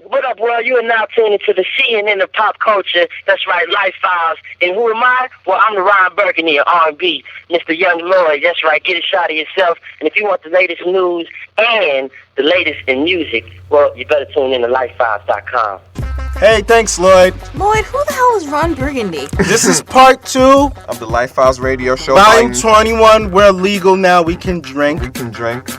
What up, world? You are now tuned into the CNN of pop culture. That's right, Life Files. And who am I? Well, I'm the Ron Burgundy of R&B, Mr. Young Lloyd. That's right, get a shot of yourself. And if you want the latest news and the latest in music, well, you better tune in to lifefiles.com. Hey, thanks, Lloyd. Lloyd, who the hell is Ron Burgundy? This is part 2 of the Life Files radio show. Volume 21. We're legal now. We can drink.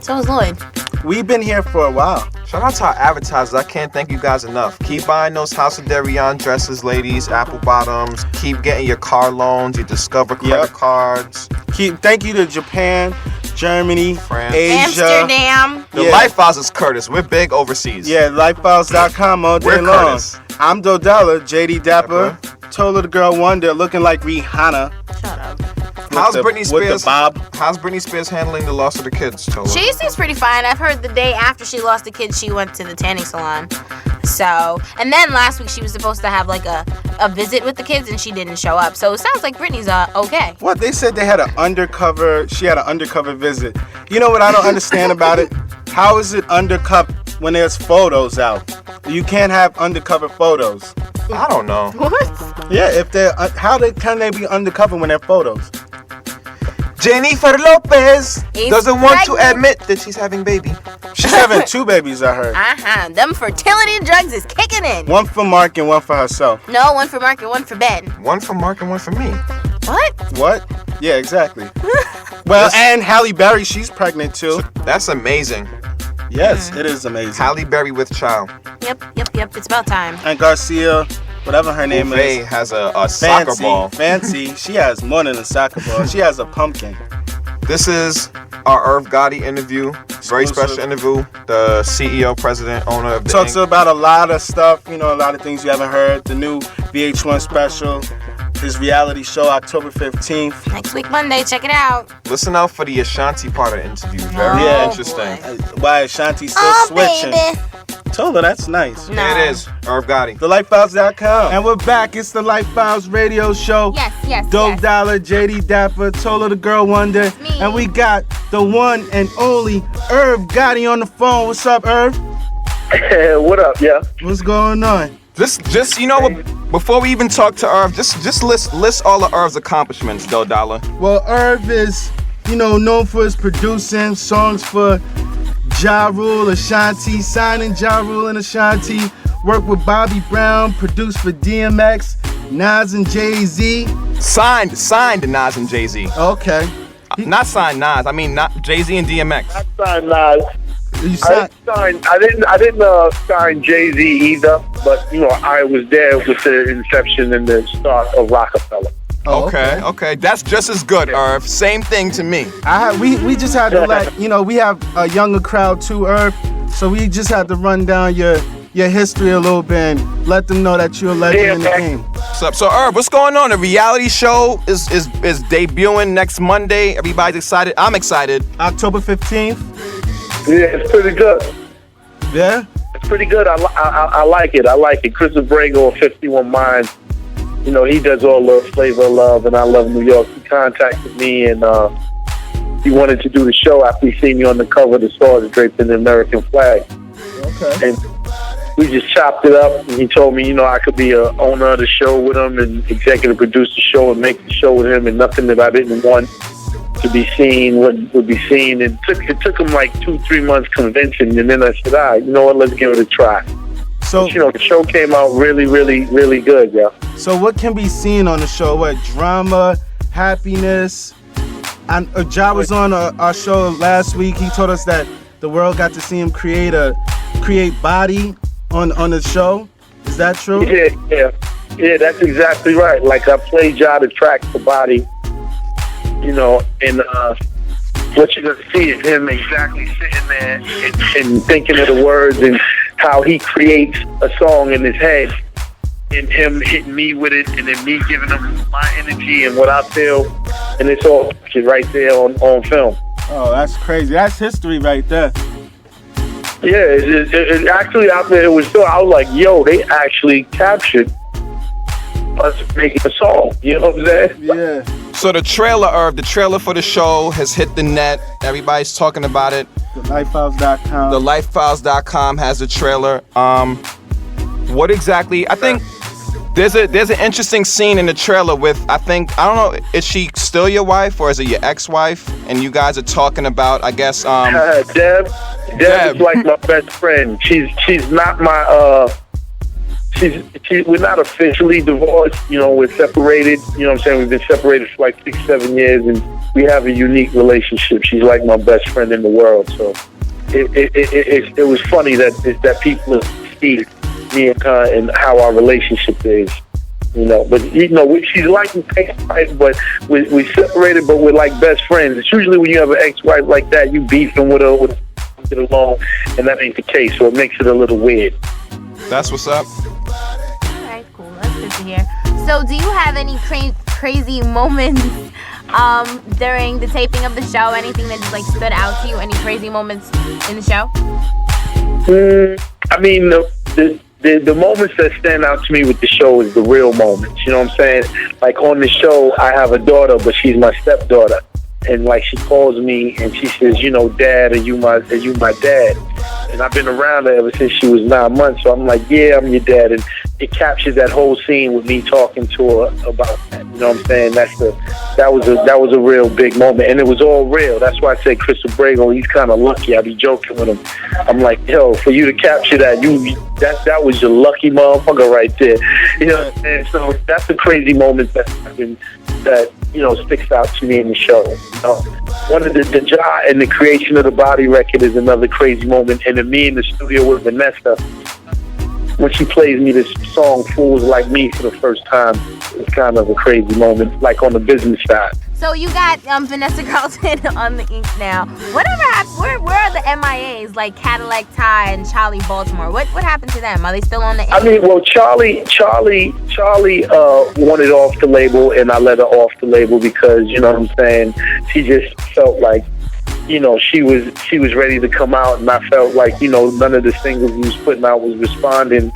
So is Lloyd. We've been here for a while. Shout out to our advertisers. I can't thank you guys enough. Keep buying those House of Darion dresses, ladies, apple bottoms. Keep getting your car loans, your Discover credit cards. Thank you to Japan, Germany, France, Asia, Amsterdam. The Life Files is Curtis. We're big overseas. Yeah, lifefiles.com all day long. Curtis. I'm Dodella, JD Dapper, Tola the Girl Wonder, looking like Rihanna. Shut up. How's Britney Spears? With the bob. How's Britney Spears handling the loss of the kids, Tola? She seems pretty fine. I've heard the day after she lost the kids, she went to the tanning salon. So, and then last week she was supposed to have like a visit with the kids and she didn't show up. So it sounds like Britney's okay. What? They said she had an undercover visit. You know what I don't understand about it? How is it undercover when there's photos out? You can't have undercover photos. I don't know. What? Yeah, if they're can they be undercover when they're photos? Jennifer Lopez Is doesn't want to pregnant. admit that she's having baby. She's having 2 babies, I heard. Them fertility drugs is kicking in. One for Mark and one for herself. No, one for Mark and one for Ben. One for Mark and one for me. What? What? Yeah, exactly. Well, and Halle Berry, she's pregnant too. That's amazing. Yes, it is amazing. Halle Berry with child. Yep. It's about time. And Garcia, whatever her name Bouvet is, has a soccer ball. Fancy. She has more than a soccer ball. She has a pumpkin. This is our Irv Gotti interview. Very Exclusive. special interview. The CEO, president, owner of the Talks Inc. about a lot of stuff, a lot of things you haven't heard. The new VH1 special, his reality show, October 15th. Next week, Monday. Check it out. Listen out for the Ashanti part of the interview. Very Yeah. interesting. Why Ashanti's still switching. Baby. Told her that's nice. No. There it is. Irv Gotti. TheLifeFiles.com. And we're back. It's the Life Files radio show. Yes. Dope Dollar, JD Dapper, Tola the Girl Wonder. Me. And we got the one and only Irv Gotti on the phone. What's up, Irv? What up, yeah? What's going on? Just before we even talk to Irv, just list all of Irv's accomplishments, though, Dollar. Well, Irv is, known for his producing songs for Ja Rule, Ashanti, signing Ja Rule and Ashanti, worked with Bobby Brown, produced for DMX, Nas and Jay-Z. Signed to Nas and Jay-Z. Okay. Not signed Nas. I mean, not Jay-Z and DMX. I signed Nas. I didn't sign Jay-Z either, but I was there with the inception and the start of Rockefeller. Oh, Okay. That's just as good, Irv. Same thing to me. We just had to we have a younger crowd too, Irv, so we just had to run down your history a little bit and let them know that you're a legend in the game. What's up? So, Irv, what's going on? The reality show is debuting next Monday. Everybody's excited. I'm excited. October 15th. Yeah, it's pretty good. Yeah? It's pretty good. I like it. Chris Abrego of 51 Minds, he does all the Flavor of Love and I Love New York. He contacted me and he wanted to do the show after he seen me on the cover of the Stars draped in the American flag. Okay. And we just chopped it up and he told me, I could be a owner of the show with him and executive produce the show and make the show with him, and nothing that I didn't want to be seen would be seen. It took him like 2-3 months convincing, and then I said, all right, you know what, let's give it a try. So, the show came out really, really, really good, yeah. So what can be seen on the show? What, drama, happiness? And Ja was on our show last week. He told us that the world got to see him create body on the show. Is that true? Yeah, that's exactly right. Like I played Ja the track for Body, and what you're gonna see is him exactly sitting there and thinking of the words and how he creates a song in his head, and him hitting me with it, and then me giving him my energy and what I feel, and it's all right there on film. Oh, that's crazy. That's history right there. Yeah, it actually out there. I was like, yo, they actually captured us making a song. You know what I'm saying? Yeah. So the trailer for the show has hit the net. Everybody's talking about it. TheLifeFiles.com. TheLifeFiles.com has the trailer. What exactly? I think there's an interesting scene in the trailer with, I don't know, is she still your wife or is it your ex-wife? And you guys are talking about, I guess, Deb is like my best friend. She's not my we're not officially divorced, you know, we're separated, you know what I'm saying? We've been separated for like 6-7 years and we have a unique relationship. She's like my best friend in the world. So it was funny that people see me and her and how our relationship is, you know. But you know, she's like an ex-wife, but we separated, but we're like best friends. It's usually when you have an ex-wife like that, you beefing with her, get along, and that ain't the case. So it makes it a little weird. That's what's up. All right, cool. That's good to hear. So, do you have any crazy moments during the taping of the show? Anything that just like stood out to you? Any crazy moments in the show? I mean, the moments that stand out to me with the show is the real moments. You know what I'm saying? Like on the show, I have a daughter, but she's my stepdaughter. And like she calls me and she says, you know, Dad, are you my dad? And I've been around her ever since she was 9 months. So I'm like, yeah, I'm your dad. And it captures that whole scene with me talking to her about that. You know what I'm saying? That was a real big moment, and it was all real. That's why I said Chris Abrego, he's kind of lucky. I be joking with him. I'm like, yo, for you to capture that, that was your lucky motherfucker right there. You know, and so that's a crazy moment that you know sticks out to me in the show. You know, one of the Ja and the creation of the Body record is another crazy moment, and then me in the studio with Vanessa, when she plays me this song "Fools Like Me" for the first time, it's kind of a crazy moment, like on the business side. So you got Vanessa Carlton on the ink now. Whatever happened? Where are the MIAs like Cadillac Ty and Charlie Baltimore? What happened to them? Are they still on the ink? I mean, well, Charlie wanted off the label, and I let her off the label because, you know what I'm saying, she just felt like, you know, she was ready to come out, and I felt like, you know, none of the singles we was putting out was responding.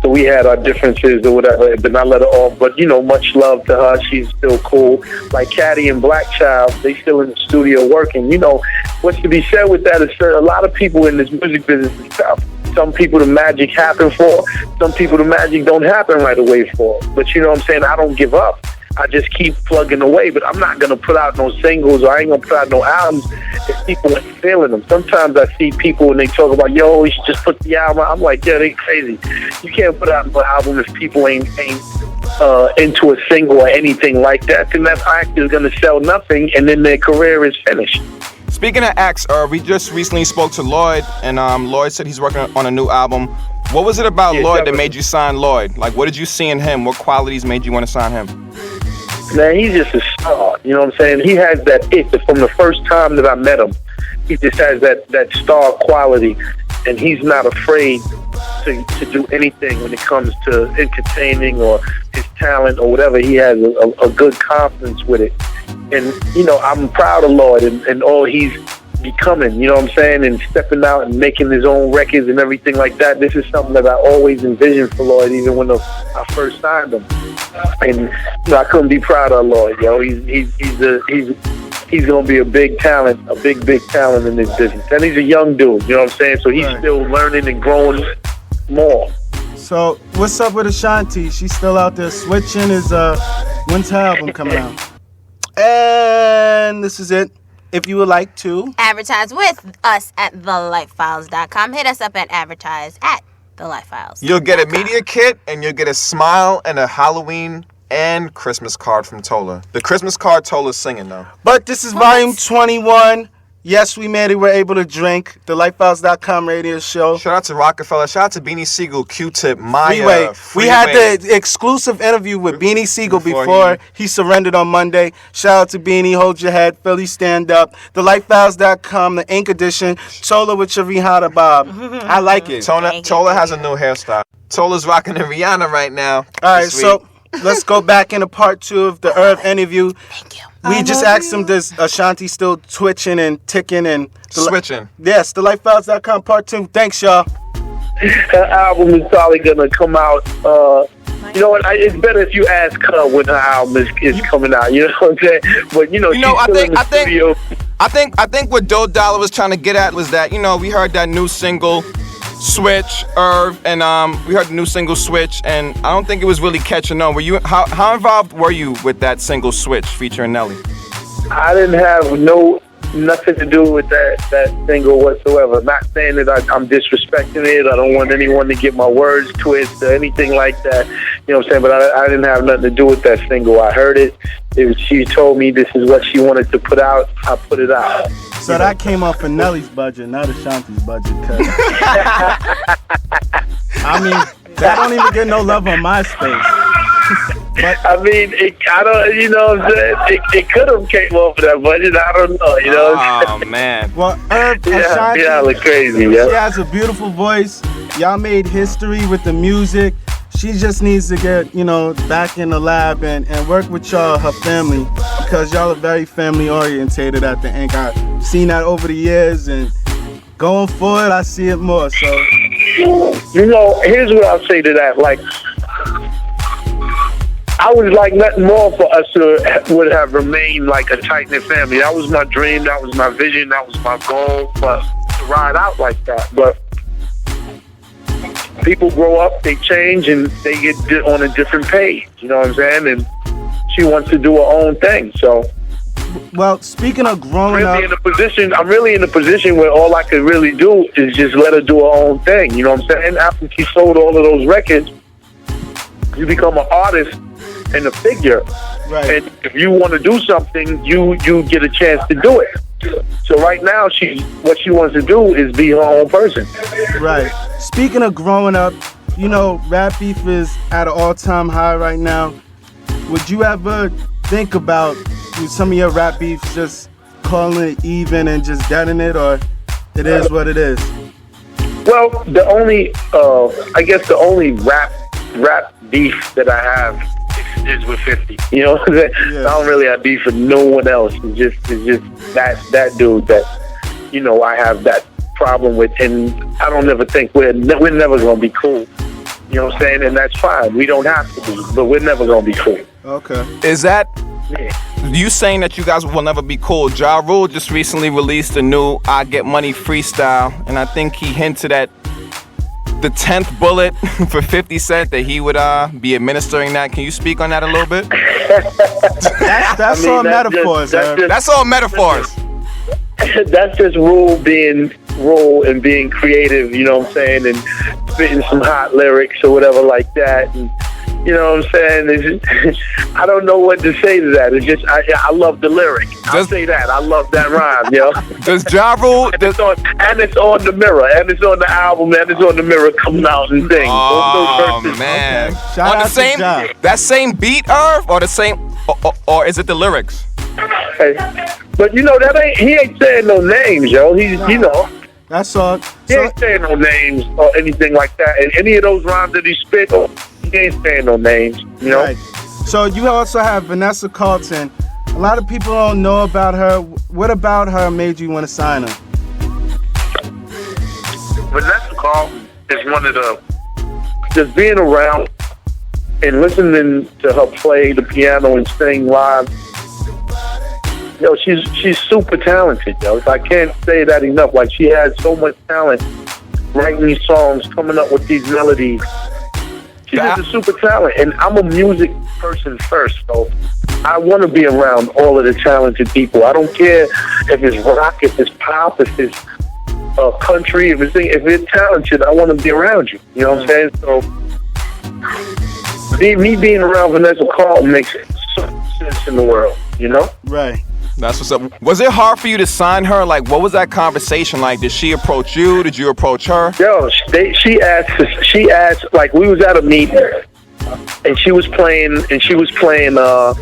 So we had our differences or whatever, but I let her off. But, you know, much love to her. She's still cool. Like Caddy and Black Child, they still in the studio working. You know, what's to be said with that is a lot of people in this music business is tough. Some people the magic happen for. Some people the magic don't happen right away for. But, you know what I'm saying? I don't give up. I just keep plugging away, but I'm not going to put out no singles, or I ain't going to put out no albums if people ain't feeling them. Sometimes I see people and they talk about, yo, you should just put the album out. I'm like, yeah, they crazy. You can't put out an album if people ain't into a single or anything like that. Then that act is going to sell nothing, and then their career is finished. Speaking of acts, we just recently spoke to Lloyd, and Lloyd said he's working on a new album. What was it about Lloyd that made you sign Lloyd? Like, what did you see in him? What qualities made you want to sign him? Man, he's just a star. You know what I'm saying? He has that it from the first time that I met him. He just has that star quality, and he's not afraid to do anything when it comes to entertaining or his talent or whatever. He has a good confidence with it. And, you know, I'm proud of Lloyd and all he's becoming, you know what I'm saying, and stepping out and making his own records and everything like that. This is something that I always envisioned for Lloyd, even when I first signed him. And you know, I couldn't be proud of Lloyd. Yo, he's gonna be a big talent, a big talent in this business. And he's a young dude, you know what I'm saying? So he's still learning and growing more. So what's up with Ashanti? She's still out there switching. When's her album coming out? And this is it. If you would like to advertise with us at thelifefiles.com, hit us up at advertise@thelifefiles. You'll get a media kit, and you'll get a smile and a Halloween and Christmas card from Tola. The Christmas card Tola's singing, though. But this is volume 21. Yes, we made it. We're able to drink. The LifeFiles.com radio show. Shout out to Rockefeller. Shout out to Beanie Siegel, Q-Tip, Maya. We had the exclusive interview with Beanie Siegel before he surrendered on Monday. Shout out to Beanie. Hold your head. Philly, stand up. The LifeFiles.com, the Ink edition. Tola with your Rihanna Bob. I like it. Tola has a new hairstyle. Tola's rocking the Rihanna right now. All right, so let's go back into part 2 of the Irv interview. Thank you. We just asked him, does Ashanti still twitching and ticking and switching? Yes, the LifeFiles.com part 2. Thanks, y'all. Her album is probably gonna come out. You know what? It's better if you ask her when her album is coming out. You know what I'm saying? But I think what Doe Dollar was trying to get at was that, you know, we heard that new single Switch, Irv, and we heard the new single Switch, and I don't think it was really catching on. Were you how involved were you with that single Switch featuring Nelly? I didn't have nothing to do with that single whatsoever. Not saying that I'm disrespecting it. I don't want anyone to get my words twisted or anything like that. You know what I'm saying? But I didn't have nothing to do with that single. I heard it. She told me this is what she wanted to put out. I put it out. So that came off of Nelly's budget, not Ashanti's budget. Cause I mean, that don't even get no love on MySpace. But I mean, I don't, you know what I'm saying? It could have came off of that budget. I don't know, you know what I'm saying? Oh, man. well, Ashanti, Yeah, look crazy, yeah. she has a beautiful voice. Y'all made history with the music. She just needs to get, back in the lab and work with y'all, her family, because y'all are very family orientated at the end. I've seen that over the years, and going forward, I see it more. So, Here's what I'll say to that. Like, I would like nothing more for us to would have remained like a tight-knit family. That was my dream. That was my vision. That was my goal. But to ride out like that. But people grow up, they change, and they get on a different page. You know what I'm saying? And she wants to do her own thing. So, well, speaking of growing up, I'm really in a position where all I could really do is just let her do her own thing. You know what I'm saying? After she sold all of those records, you become an artist and a figure. right? And if you want to do something, you get a chance to do it. So right now, what she wants to do is be her own person. Right. Speaking of growing up, rap beef is at an all-time high right now. Would you ever think about some of your rap beefs just calling it even and just deading it, or it is what it is? Well, the only rap beef that I have is with 50. You know, I don't really have beef with no one else. It's just that dude that I have that problem with, and I don't ever think we're never gonna be cool. You know what I'm saying? And that's fine. We don't have to be, but we're never gonna be cool. Okay. Is that you saying that you guys will never be cool? Ja Rule just recently released a new I Get Money freestyle, and I think he hinted at the 10th bullet for 50 Cent, that he would be administering that. Can you speak on that a little bit? That's all metaphors. That's all metaphors. That's just Rule being Rule and being creative, you know what I'm saying, and spitting some hot lyrics or whatever like that. And you know what I'm saying? I don't know what to say to that. It's just I love the lyric. I'll say that. I love that rhyme, yo. Does Ja Rule? And it's on the Mirror, and it's on the album, and it's on the Mirror coming out and thing. Oh man! Okay. Shout on the out to same Ja. that same beat, Irv, or the same, or is it the lyrics? Hey, but he ain't saying no names, yo. He's That's all. he ain't saying no names or anything like that. And any of those rhymes that he spit, he ain't saying no names, Right. So you also have Vanessa Carlton. A lot of people don't know about her. What about her made you want to sign her? Vanessa Carlton is one of the, just being around and listening to her play the piano and sing live. She's super talented, I can't say that enough. Like, she has so much talent writing these songs, coming up with these melodies. She's just a super talent, and I'm a music person first, so I want to be around all of the talented people. I don't care if it's rock, if it's pop, if it's country, if it's talented, I want to be around you. You know what I'm saying? So me being around Vanessa Carlton makes so much sense in the world, Right. That's what's up. Was it hard for you to sign her? Like, what was that conversation like? Did she approach you? Did you approach her? Yo, she asked, like, we was at a meeting, and she was playing her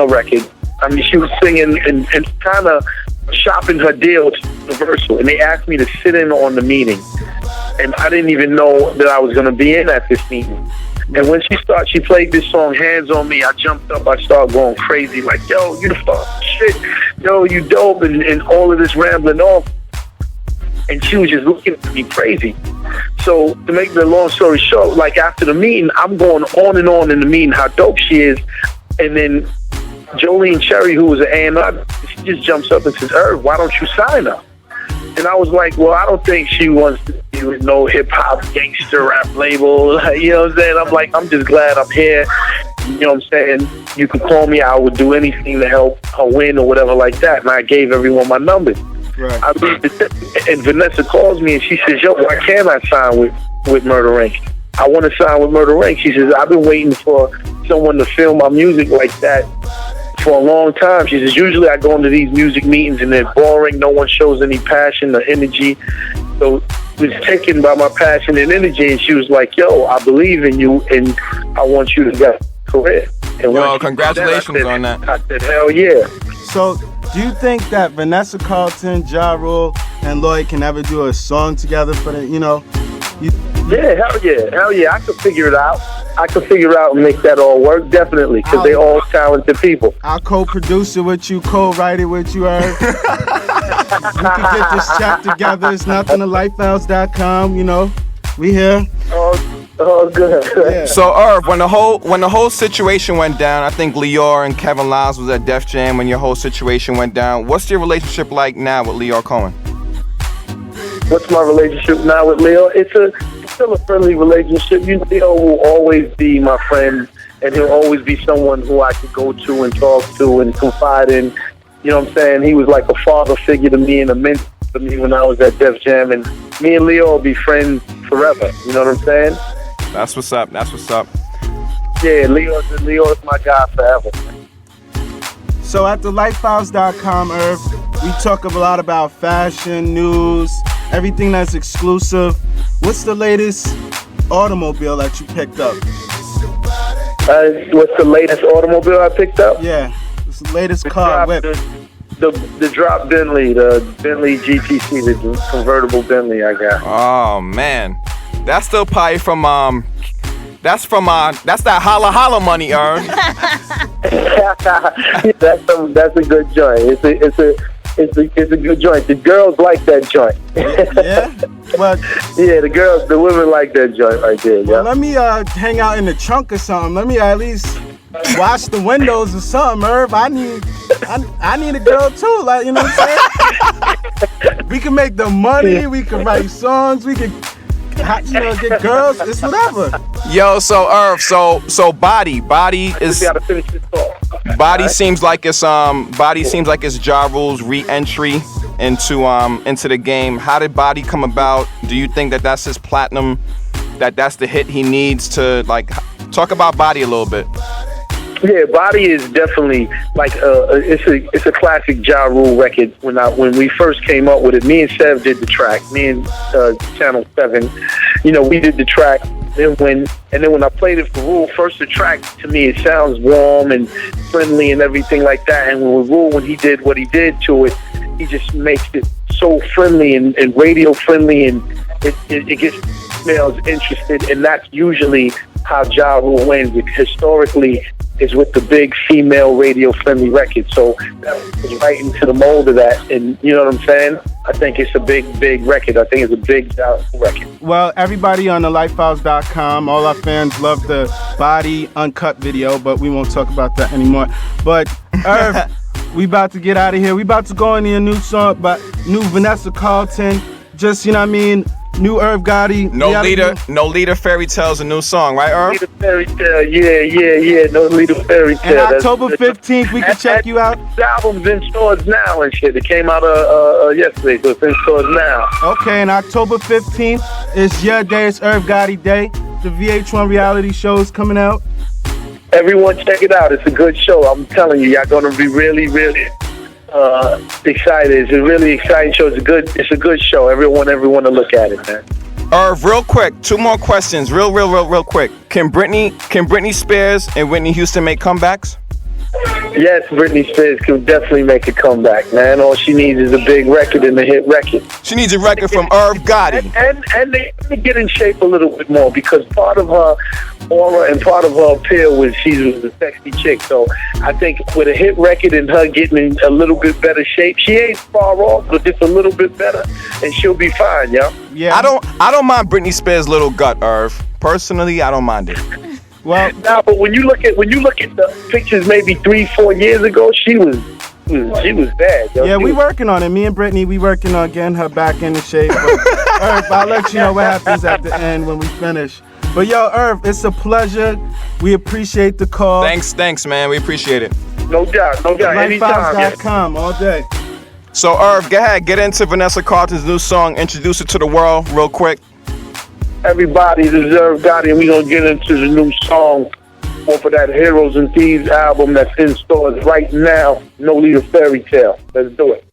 record. I mean, she was singing and kind of shopping her deal to Universal, and they asked me to sit in on the meeting, and I didn't even know that I was going to be in at this meeting. And when she played this song, Hands on Me, I jumped up, I started going crazy, like, yo, you the fuck shit, yo, you dope, and all of this rambling off. And she was just looking at me crazy. So to make the long story short, like, after the meeting, I'm going on and on in the meeting how dope she is. And then Jolene Cherry, who was an A&R, she just jumps up and says, Irv, why don't you sign her? And I was like, well, I don't think she wants to be with no hip hop gangster rap label. You know what I'm saying? I'm like, I'm just glad I'm here. You know what I'm saying? You could call me. I would do anything to help her win or whatever like that. And I gave everyone my numbers. Right. And Vanessa calls me and she says, yo, why can't I sign with Murder Inc.? I want to sign with Murder Inc. She says, I've been waiting for someone to film my music like that for a long time. She says, usually I go into these music meetings and they're boring. No one shows any passion or energy. So I was taken by my passion and energy, and she was like, yo, I believe in you and I want you to get a career. And yo, congratulations on that. I said, hell yeah. So, do you think that Vanessa Carlton, Ja Rule, and Lloyd can ever do a song together for the, Yeah, hell yeah. I could figure it out. And make that all work, definitely, because they're all talented people. I'll co-produce it with you, co-write it with you, Irv. We can get this chat together. It's nothing to lifehouse.com, We here. Oh, good. Yeah. So Irv, when the whole situation went down, I think Leor and Kevin Liles was at Def Jam when your whole situation went down. What's your relationship like now with Leor Cohen? What's my relationship now with Leo? It's still a friendly relationship. Leo will always be my friend, and he'll always be someone who I could go to and talk to and confide in. You know what I'm saying? He was like a father figure to me and a mentor to me when I was at Def Jam, and me and Leo will be friends forever. You know what I'm saying? That's what's up. Yeah, Leo is my guy forever. So at the lifehouse.com, Irv, we talk a lot about fashion, news, everything that's exclusive. What's the latest automobile that you picked up? What's the latest automobile I picked up? Yeah, it's the latest car whip. The drop Bentley, the Bentley GTC, the convertible Bentley I got. Oh man, that's still probably from that's that holla holla money, Irv. That's a good joint. It's a good joint. The girls like that joint. Yeah? Well, yeah, the women like that joint right there. Well, let me hang out in the trunk or something. Let me at least wash the windows or something, Irv. I need a girl too. Like, you know what I'm saying? We can make the money. We can write songs. We can, get girls. It's whatever. Yo, so Irv, so body is. We gotta finish this talk. Body seems like it's Ja Rule's re-entry into the game. How did Body come about? Do you think that that's his platinum? That's the hit he needs to talk about Body a little bit? Yeah, Body is definitely it's a classic Ja Rule record. When we first came up with it, me and Sev did the track. Me and Channel 7, we did the track. Then when I played it for Rule, first the track to me it sounds warm and friendly and everything like that. And with Rule, when he did what he did to it, he just makes it so friendly and radio friendly, and it gets males interested. And that's usually how Ja Rule wins. Historically, is with the big female radio friendly record. So that was right into the mold of that. And you know what I'm saying? I think it's a big record. I think it's a big Ja Rule record. Well, everybody on the lifehouse.com, all our fans love the Body uncut video, but we won't talk about that anymore. But Irv, we about to get out of here. We about to go into a new song, but new Vanessa Carlton. Just, new Irv Gotti. No Leader Fairy Tale's a new song, right, Irv? Leader Fairy Tale, yeah. No Leader Fairy Tale. And October 15th, we can check you out. The album's in stores now and shit. It came out yesterday, so it's in stores now. Okay, and October 15th is your day. It's Irv Gotti Day. The VH1 reality show is coming out. Everyone check it out. It's a good show. I'm telling you, y'all gonna be really, really excited. It's a really exciting show. It's a good show. Everyone to look at it, man. Irv, real quick, 2 more questions. Real quick. Can Britney Spears and Whitney Houston make comebacks? Yes, Britney Spears can definitely make a comeback, man. All she needs is a big record and a hit record. She needs a record from Irv Gotti. And they get in shape a little bit more, because part of her aura and part of her appeal was she was a sexy chick. So I think with a hit record and her getting in a little bit better shape, she ain't far off, but just a little bit better, and she'll be fine, yo. Yeah. I don't mind Britney Spears' little gut, Irv. Personally, I don't mind it. Well, now, but when you look at the pictures maybe 3-4 years ago, she was She was bad. Yo. Yeah, we working on it. Me and Brittany, we working on getting her back into shape. But, Irv, I'll let you know what happens at the end when we finish. But yo, Irv, it's a pleasure. We appreciate the call. Thanks, man. We appreciate it. No doubt. Anytime. Lightfiles.com all day. So, Irv, go ahead. Get into Vanessa Carlton's new song. Introduce it to the world real quick. Everybody deserves Gotti, and we're going to get into the new song off of that Heroes and Thieves album that's in stores right now, No Leader Fairy Tale. Let's do it.